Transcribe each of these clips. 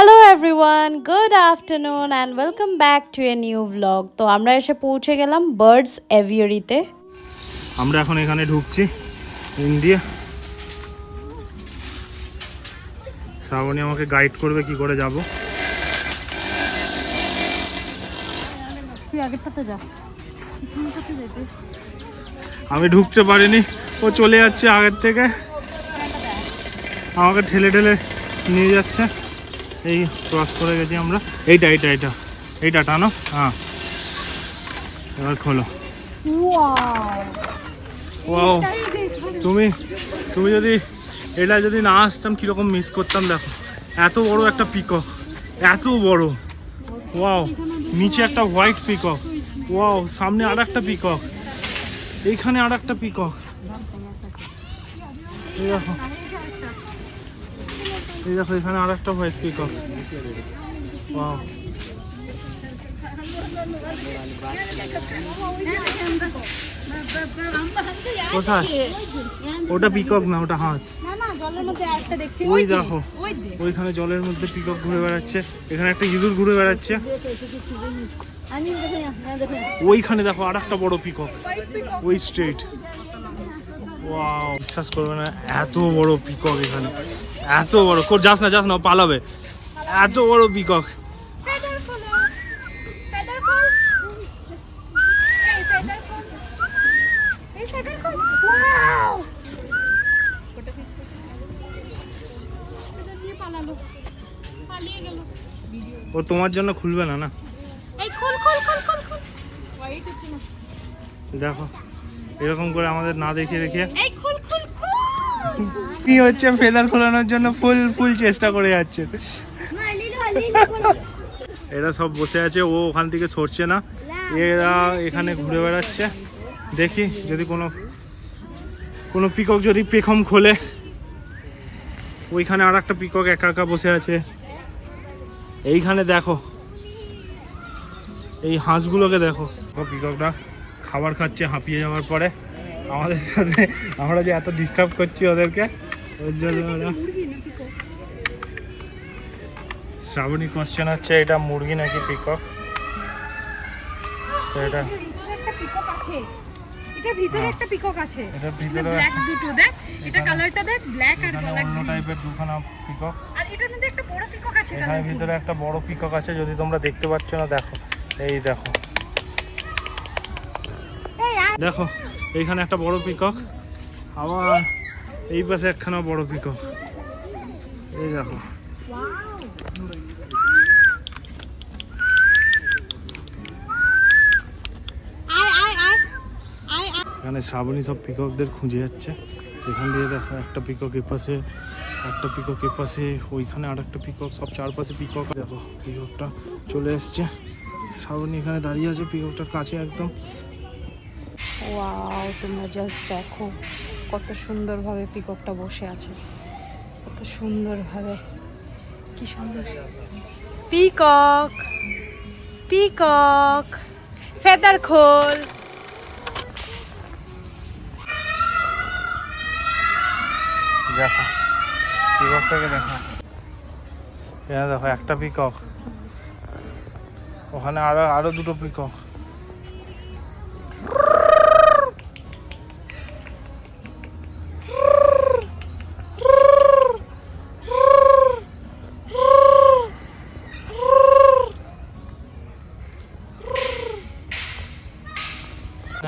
Hello everyone, good afternoon and welcome back to a new vlog. তো আমরা এসে পৌঁছে গেলাম বার্ডস এভিয়ারিতে। আমরা এখন এখানে ঢুকছি ইন্ডিয়া। শ্রাবণী আমাকে গাইড করবে কি করে যাব। আমি ঢুকতে পারিনি, ও চলে যাচ্ছে আগের থেকে, আমাকে ঠেলে ঠেলে নিয়ে যাচ্ছে। এই ক্রস করে গেছি আমরা। এইটা টানো। হ্যাঁ, এবার খোলো। ওয়াও, তুমি যদি এটা যদি না আসতাম কিরকম মিস করতাম। দেখো এত বড় একটা পিকক, এত বড়। ওয়াও, নিচে একটা হোয়াইট পিকক। ওয়াও, সামনে আর একটা পিকক, এইখানে আর একটা পিকক। এই দেখো এখানে আর একটা হোয়াইট পিকক। ওয়াও, কোথায়? ওটা পিকক না, ওটা হাঁস। ওই দেখো ওইখানে জলের মধ্যে পিকক ঘুরে বেড়াচ্ছে। এখানে একটা ইঁদুর ঘুরে বেড়াচ্ছে। ওইখানে দেখো আর একটা বড় পিকক, ওই স্ট্রেট। ওয়াও, বিশ্বাস করবে না, এত বড় পিকক এখানে, এত বড়। যাস না, পালাবে। এত বড় পিকক। ও তোমার জন্য খুলবে না। না দেখো এরকম করে আমাদের না দেখিয়ে রেখে কি হচ্ছে, ফেদার খোলানোর জন্য ফুল চেষ্টা করে যাচ্ছে। এরা সব বসে আছে, ও ওখান থেকে সরছে না। এরা এখানে ঘুরে বেড়াচ্ছে। দেখি যদি কোনো পিকক যদি পেখম খোলে। ওইখানে আর একটা পিকক একা একা বসে আছে। এইখানে দেখো এই হাঁসগুলোকে দেখো, পিককটা খাবার খাচ্ছে হাঁপিয়ে যাওয়ার পরে আমাদের সাথে। আমরা যে এত ডিস্টার্ব করছি ওদেরকে, ওর জন্য ওরা। শ্রাবণী কোশ্চেন হচ্ছে এটা মুরগি নাকি পিকক। তো এটা এটার ভিতরে একটা পিকক আছে। এটা ভিতরে ব্ল্যাক দুটো দেখ, এটা কালারটা দেখ, ব্ল্যাক আর ব্ল্যাক অন্য টাইপের দুখানা পিকক। আর এটার মধ্যে একটা বড় পিকক আছে। এখানে ভিতরে একটা বড় পিকক আছে, যদি তোমরা দেখতে পাচ্ছ না। দেখো এই দেখো, দেখো এইখানে একটা বড় পিকক, আবার এই পাশে একখানা বড় পিকক। এই দেখো, এখানে শ্রাবণী সব পিককদের খুঁজে যাচ্ছে। এখান দিয়ে দেখো একটা পিকক এপাশে, একটা পিকক এপাশে, ওইখানে আর একটা পিকক, সব চারপাশে পিকক। দেখো পিককটা চলে এসছে। শ্রাবণী এখানে দাঁড়িয়ে আছে পিককটার কাছে একদম। ওয়াও, তোমরা জাস্ট দেখো কত সুন্দরভাবে পিককটা বসে আছে, কত সুন্দরভাবে, কি সুন্দর। পিকক ফেদার খোল। দেখো পিককটাকে দেখো, এখানে দেখো একটা পিকক, ওখানে আরো দুটো পিকক।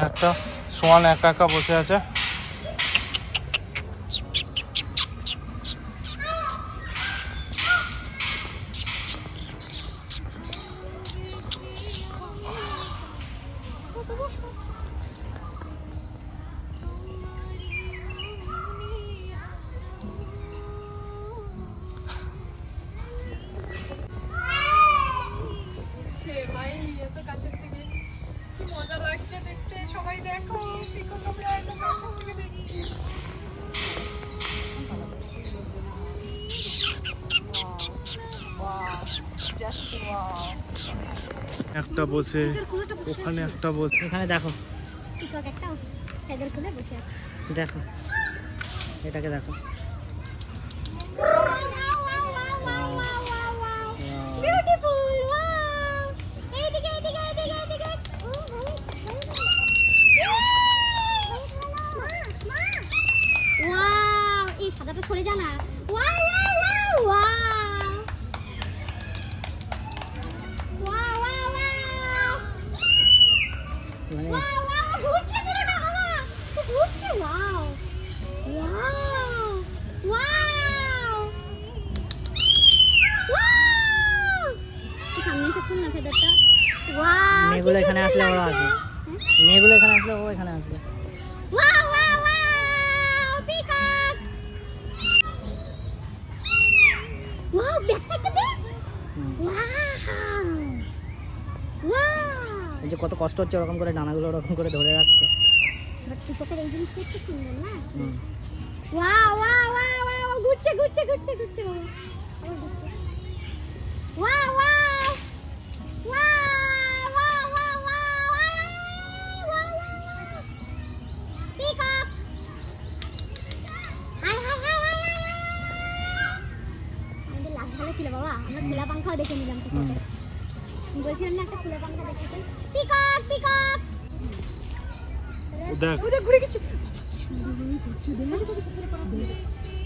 একটা সোয়ান একা একা বসে আছে। মজা লাগছে দেখতে, সবাই দেখো পিকক আমরা একদম কাছ থেকে দেখছি। একটা বসে, ওখানে একটা বসে। এখানে দেখো পিকক একটা ফেদার খুলে বসে আছে। দেখো এটাকে দেখো। ফেদারটা। ওয়াও, মেয়েগুলো এখানে আসলে ওরা আসবে, মেয়েগুলো এখানে আসলে ও এখানে আসবে। Wow wow wow, peacock. Wow, back সাইডটা দেখ। ওয়াও ওয়াও, এই যে কত কষ্ট হচ্ছে ওরকম করে ডানাগুলো ওরকম করে ধরে রাখতে। বাট পিককের এই জিনিসটা একটু সুন্দর না? হুম। ওয়াও ওয়াও ওয়াও ওয়াও, ঘুরছে ঘুরছে ঘুরছে ঘুরছে বাবা। আবার ঘুরছে। Wow wow wow wow wow wow, peacock. High high high high high high. আমাদের লাভ ভালো ছিল বাবা, আমরা খোলা পাংখাও দেখে নিলাম পিককে। বলছিলাম না একটা খোলা পাংখা দেখতে চাই। Peacock peacock. ও দেখ ওদের ঘুরে গেছে, সুন্দরভাবে ঘুরছে,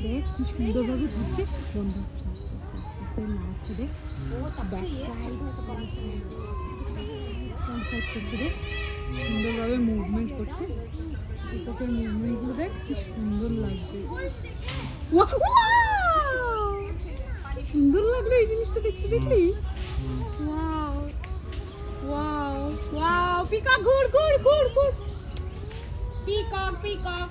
দেখ কি সুন্দরভাবে ঘুরছে। বন্ধ হচ্ছে, আস্তে আস্তে আস্তে নাড়াচ্ছে, দেখ ব্যাক সাইড ফ্রন্ট সাইড করছে, দেখ সুন্দরভাবে মুভমেন্ট করছে। পিককের মুভমেন্টগুলো দেখ কি সুন্দর লাগছে। কি সুন্দর লাগলো এই জিনিসটা দেখতে, দেখলি? ওয়াও ওয়াও ওয়াও, পিকক ঘুর ঘুর ঘুর ঘুর, পিকক পিকক।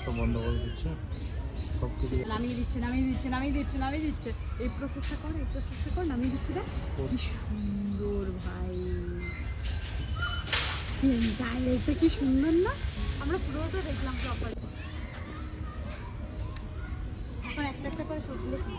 তো বন্ধ করে দিচ্ছে সব কিছু। নামিয়ে দিচ্ছে নামিয়ে দিচ্ছে নামিয়ে দিচ্ছে নামিয়ে দিচ্ছে। এই প্রসেসটা কর, এই প্রসেসটা কর, নামিয়ে দিচ্ছে। দেখ কি সুন্দর ভাই, গাড়িটা কি সুন্দর না? আমরা পুরোটা দেখলাম প্রপার। এখন একটা একটা করে সবজি দেখি।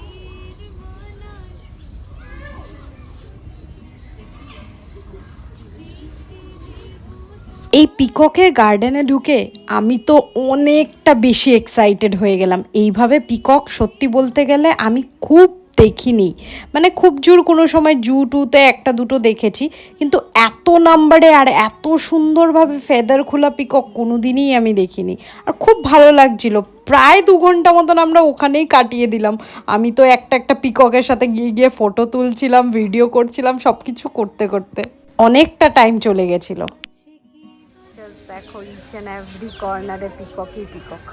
এই পিককের গার্ডেনে ঢুকে আমি তো অনেকটা বেশি এক্সাইটেড হয়ে গেলাম। এইভাবে পিকক সত্যি বলতে গেলে আমি খুব দেখিনি, মানে খুব জোর কোনো সময় জু টুতে একটা দুটো দেখেছি, কিন্তু এত নাম্বারে আর এত সুন্দরভাবে ফেদার খোলা পিকক কোনো দিনই আমি দেখিনি। আর খুব ভালো লাগছিল, প্রায় 2 ঘন্টা মতন আমরা ওখানেই কাটিয়ে দিলাম। আমি তো একটা একটা পিককের সাথে গিয়ে গিয়ে ফটো তুলছিলাম, ভিডিও করছিলাম, সব কিছু করতে করতে অনেকটা টাইম চলে গেছিলো। দেখো ইচ অ্যান্ড এভরি কর্নারে পিককই পিকক।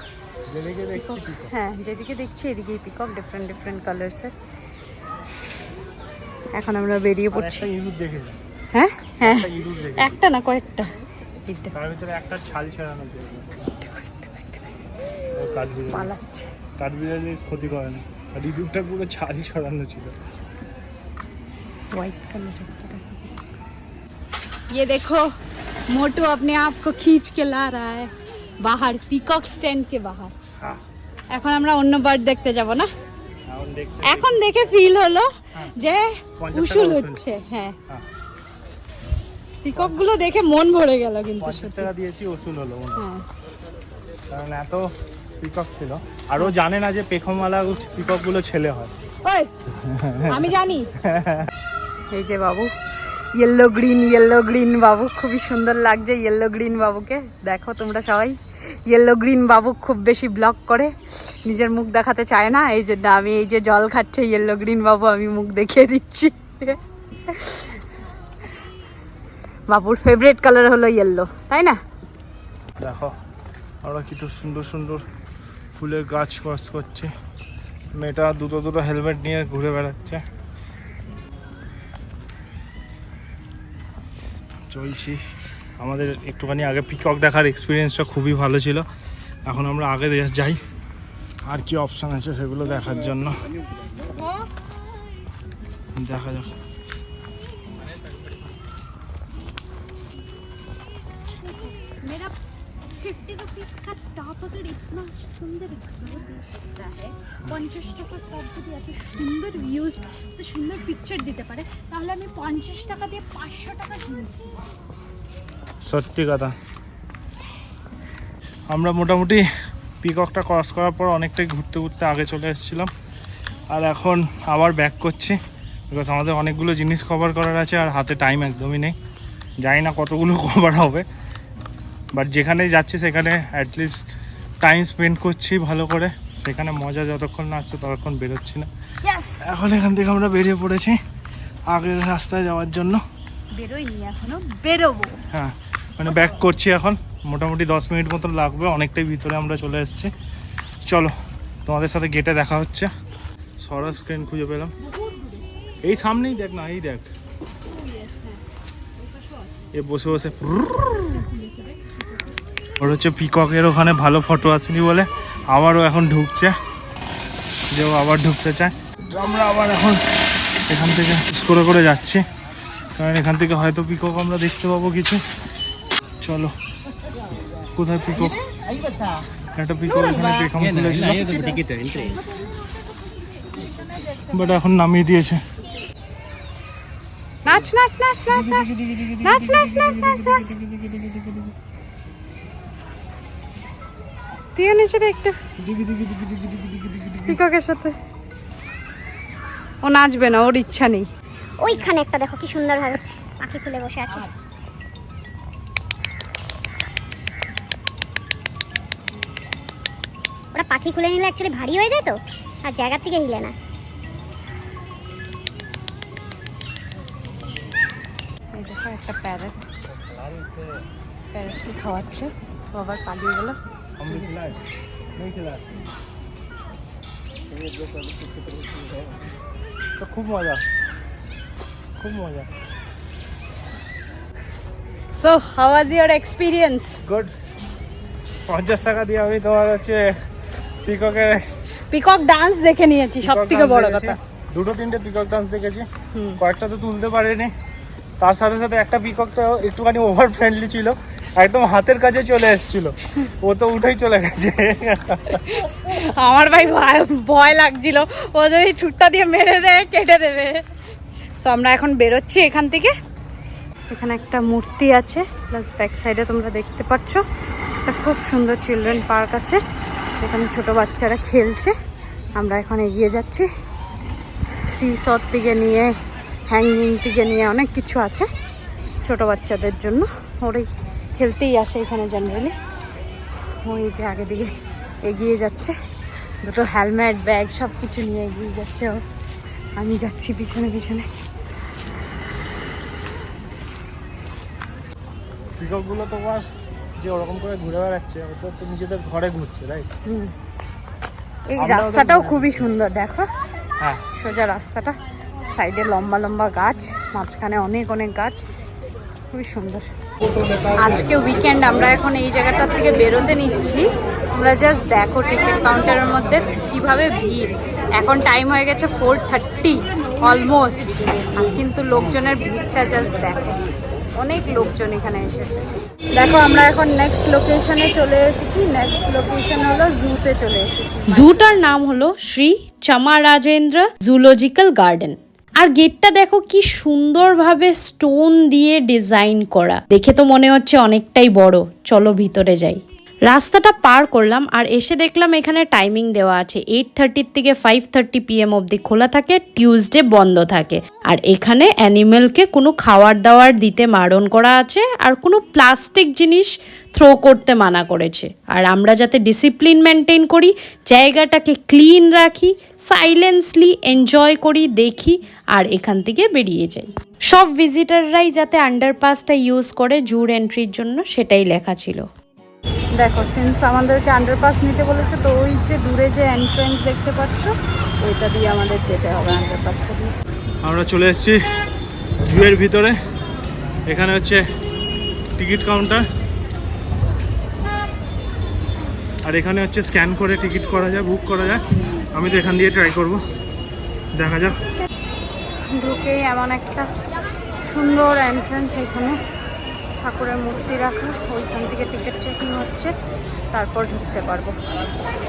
যেদিকে দেখছি পিকক। হ্যাঁ, যেদিকে দেখছি এদিকেই পিকক, ডিফারেন্ট ডিফারেন্ট কালার্সের। এখন আমরা বেরিয়ে পড়ছি। একটা ইঁদুর দেখেছি। হ্যাঁ হ্যাঁ, একটা ইঁদুর দেখেছি। একটা না কয়েকটা। তার ভিতরে একটা ছাল ছাড়ানো ছিল। ও কাঠবিড়ালি। পালাচ্ছে। কাঠবিড়ালি ক্ষতি করে না, আর ইঁদুরটা পুরো ছাল ছড়ানো ছিল। व्हाइट कलर ये देखो, मोटू अपने आप को खींच के ला रहा है बाहर, पिकॉक स्टैंड के बाहर। হ্যাঁ, এখন আমরা অন্য বার্ড দেখতে যাব না? এখন দেখতে এখন দেখে ফিল হলো যে 50 উসুল টাকা হচ্ছে। হ্যাঁ, হ্যাঁ। পিকক গুলো দেখে মন ভরে গেল কিন্তু 50 সত্যি। টাকা দিয়েছি, ওসুল হলো মনে হয়। হ্যাঁ, কারণ এত পিকক ছিল। আর ও জানে না যে পেখমওয়ালা পিকক গুলো ছেলে হয়। ওই আমি জানি। এই যে বাবু, ইয়েলো গ্রিন বাবু, খুবই সুন্দর লাগছে ইয়েলো গ্রিন বাবুকে। দেখো তোমরা সবাই, ইয়েলো গ্রিন বাবু খুব বেশি ব্লগ করে, নিজের মুখ দেখাতে চায় না। এই যে আমি এই যে জল খাচ্ছে ইয়েলো গ্রিন বাবু, আমি মুখ দেখিয়ে দিচ্ছি। বাবুর ফেভারিট কালার হলো ইয়েলো, তাই না? দেখো আমরা কি সুন্দর সুন্দর ফুলের গাছ ক্রস করছি। মেয়েটা দুটো দুটো হেলমেট নিয়ে ঘুরে বেড়াচ্ছে। চলছি। আমাদের একটুখানি আগে পিকক দেখার এক্সপিরিয়েন্সটা খুবই ভালো ছিল। এখন আমরা আগে যাই, আর কি অপশান আছে সেগুলো দেখার জন্য। দেখা যাক। मेरा 50 रुपीस का टॉप अगर इतना सुंदर व्यू दे सकता है, 50 টাকা টপ যদি এত সুন্দর ভিউজ, এত সুন্দর পিকচার দিতে পারে, তাহলে আমি 50 টাকা দিয়ে 500 টাকা কিনব। সত্যি কথা। আমরা মোটামুটি পিককটা ক্রস করার পর অনেকটাই ঘুরতে ঘুরতে আগে চলে এসেছিলাম, আর এখন আবার ব্যাক করছি। বিকজ আমাদের অনেকগুলো জিনিস কভার করার আছে, আর হাতে টাইম একদমই নেই। জানি না কতগুলো কভার হবে, বাট যেখানেই যাচ্ছি সেখানে অ্যাটলিস্ট টাইম স্পেন্ড করছি ভালো করে। সেখানে মজা যতক্ষণ না আসছে ততক্ষণ বেরোচ্ছি না। এখন এখান থেকে আমরা বেরিয়ে পড়েছি আগের রাস্তায় যাওয়ার জন্য। বেরোয়নি এখনো, বেরোবো। হ্যাঁ মানে ব্যাক করছি এখন, মোটামুটি 10 মিনিট মতন লাগবে, অনেকটাই ভিতরে আমরা চলে এসেছি। চলো তোমাদের সাথে গেটে দেখা হচ্ছে। সরা স্ক্রিন খুঁজে পেলাম, এই সামনেই দেখ না, এই দেখ এ বসে বসে। ওর হচ্ছে পিককের ওখানে ভালো ফটো আসেনি বলে আবারও এখন ঢুকছে, যে ও আবার ঢুকতে চায়। আমরা আবার এখন এখান থেকে করে যাচ্ছি, কারণ এখান থেকে হয়তো পিকক আমরা দেখতে পাবো কিছু। চলো কোথায় পিকক, একটা পিকক এখানে পেখম খুলেছিল বাট এখন নামিয়ে দিয়েছে। নাচ নাচ নাচ নাচ নাচ নাচ নাচ নাচ নাচ নাচ। তুইও নিচে দেখ একটু পিককের সাথে। ও নাচবে না, ওর ইচ্ছা নেই। ওইখানে একটা দেখো কি সুন্দর ভাবে পাখি খুলে বসে আছে। ওরা পাখি খুলে নিলে অ্যাকচুয়ালি ভারী হয়ে যায় তো, আর জায়গা থেকে হিলে না। এই দেখো একটা প্যারট, প্যারটকে খাওয়াচ্ছে, ও আবার পালিয়ে গেল। খুব মজা, খুব মজা। So how was your experience? Good. 50 টাকা দিয়ে আমি তোমার হচ্ছে পিকক ডান্স দেখে নিয়েছি, সব থেকে বড় কথা। 2-3টে পিকক ডান্স দেখেছি, কয়েকটা তো তুলতে পারিনি। তার সাথে সাথে একটা পিকক তো একটুখানি ওভার ফ্রেন্ডলি ছিল, একদম হাতের কাছে চলে এসেছিল, ও তো উঠেই চলে গেছে। আমার ভাই ভয় লাগছিল, ও যদি ঠুটটা দিয়ে মেরে দেয় কেটে দেবে। সো আমরা এখন বেরোচ্ছি এখান থেকে। এখানে একটা মূর্তি আছে, প্লাস ব্যাক সাইডে তোমরা দেখতে পাচ্ছ একটা খুব সুন্দর চিলড্রেন পার্ক আছে, এখানে ছোট বাচ্চারা খেলছে। আমরা এখন এগিয়ে যাচ্ছি, সিসর থেকে নিয়ে হ্যাঙ্গিং থেকে নিয়ে অনেক কিছু আছে ছোট বাচ্চাদের জন্য, ওরাই খেলতেই আসে এখানে জেনারেলি। ওই যে আগে দিকে এগিয়ে যাচ্ছে, দুটো হেলমেট ব্যাগ সব কিছু নিয়ে এগিয়ে যাচ্ছে ও, আমি যাচ্ছি পিছনে পিছনে। পিককগুলো তোমার যে ওরকম করে ঘুরে বেড়াচ্ছে, ওটা তো নিজেদের ঘরে ঘুরছে, রাইট? এই রাস্তাটাও খুবই সুন্দর, দেখো হ্যাঁ সোজা রাস্তাটা, সাইডে লম্বা লম্বা গাছ, মাঝখানে অনেক অনেক গাছ, খুবই সুন্দর। আজকে উইকেন্ড, আমরা এখন এই জায়গাটার থেকে বেরোতে নিচ্ছি। আমরা জাস্ট দেখো টিকিট কাউন্টারের মধ্যে কিভাবে ভিড়, এখন টাইম হয়ে গেছে 4:30 অলমোস্ট, কিন্তু লোকজনের ভিড়টা জাস্ট দেখো, অনেক লোকজন এখানে এসেছে। দেখো আমরা এখন নেক্সট লোকেশনে চলে এসেছি, নেক্সট লোকেশন হলো জুতে চলে এসেছি। জুটার নাম হলো শ্রী চামারাজেন্দ্র জুলজিক্যাল গার্ডেন। আর গেটটা দেখো কি সুন্দরভাবে স্টোন দিয়ে ডিজাইন করা, দেখে তো মনে হচ্ছে অনেকটাই বড়। চলো ভিতরে যাই। রাস্তাটা পার করলাম আর এসে দেখলাম এখানে টাইমিং দেওয়া আছে, 8:30 থেকে 5:30 PM অবধি খোলা থাকে, টিউসডে বন্ধ থাকে। আর এখানে অ্যানিমেলকে কোনো খাবার দাবার দিতে বারণ করা আছে, আর কোনো প্লাস্টিক জিনিস থ্রো করতে মানা করেছে। আর আমরা যাতে ডিসিপ্লিন মেনটেন করি, জায়গাটাকে ক্লিন রাখি, সাইলেন্সলি এনজয় করি, দেখি আর এখান থেকে বেরিয়ে যাই। সব ভিজিটাররাই যাতে আন্ডারপাসটা ইউজ করে জুর এন্ট্রির জন্য, সেটাই লেখা ছিল। দেখো সিন্স আমাদেরকে আন্ডারপাস নিতে বলেছে, তো ওই যে দূরে যে এন্ট্রেন্স দেখতে পাচ্ছ, ওইটা দিয়ে আমাদের যেতে হবে আন্ডারপাসটা দিয়ে। আমরা চলে এসেছি জুয়ের ভিতরে, এখানে হচ্ছে টিকিট কাউন্টার, আর এখানে হচ্ছে স্ক্যান করে টিকিট করা যায়, বুক করা যায়। আমি তো এখান দিয়ে ট্রাই করব, দেখা যাক। ঢুকেই এমন একটা সুন্দর এন্ট্রেন্স, এখানে ঠাকুরের মূর্তি রাখা, ওইখান থেকে টিকিট চেকিং হচ্ছে, তারপর ঢুকতে পারবো।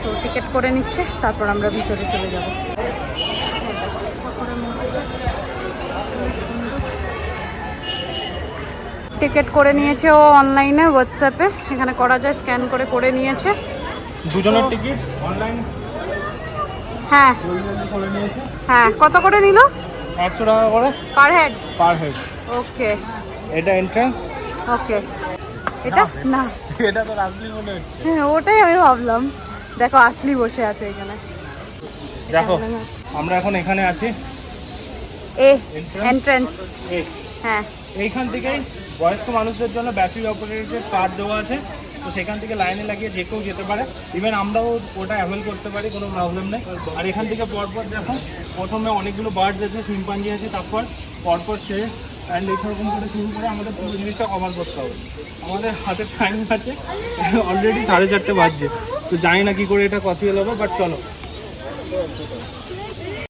তো টিকিট করে নিচ্ছে, তারপর আমরা ভিতরে চলে যাব। টিকিট করে নিয়েছে ও অনলাইনে, হোয়াটসঅ্যাপে এখানে করা যায়, স্ক্যান করে করে নিয়েছে। দুজনের টিকিট অনলাইন, হ্যাঁ করে নিয়েছে। হ্যাঁ, কত করে নিল? 100 টাকা করে পার হেড। Per head. ওকে, এটা এন্ট্রান্স। ওকে, এটা না, এটা তো রাজলি মনে হচ্ছে। হ্যাঁ ওটাই আমি ভাবলাম। দেখো আসলি বসে আছে এখানে, দেখো আমরা এখন এখানে আছি, এ এন্ট্রান্স। এই হ্যাঁ এইখান থেকেই বয়স্ক মানুষদের জন্য ব্যাটারি অপারেটেড কার দেওয়া আছে, তো সেখান থেকে লাইনে লাগিয়ে যে কেউ যেতে পারে, ইভেন আমরাও ওটা অ্যাভেল করতে পারি, কোনো প্রবলেম নেই। আর এখান থেকে পরপর দেখো প্রথমে অনেকগুলো বার্ডস আছে, শিম্পাঞ্জি আছে, তারপর পরপর সে অ্যান্ড এরকম করে শুরু করে আমাদের পুরো জিনিসটা কভার করতে হবে। আমাদের হাতে টাইম আছে, অলরেডি 4:30 বাজছে, তো জানি না কী করে এটা পসিবল হবে, বাট চলো।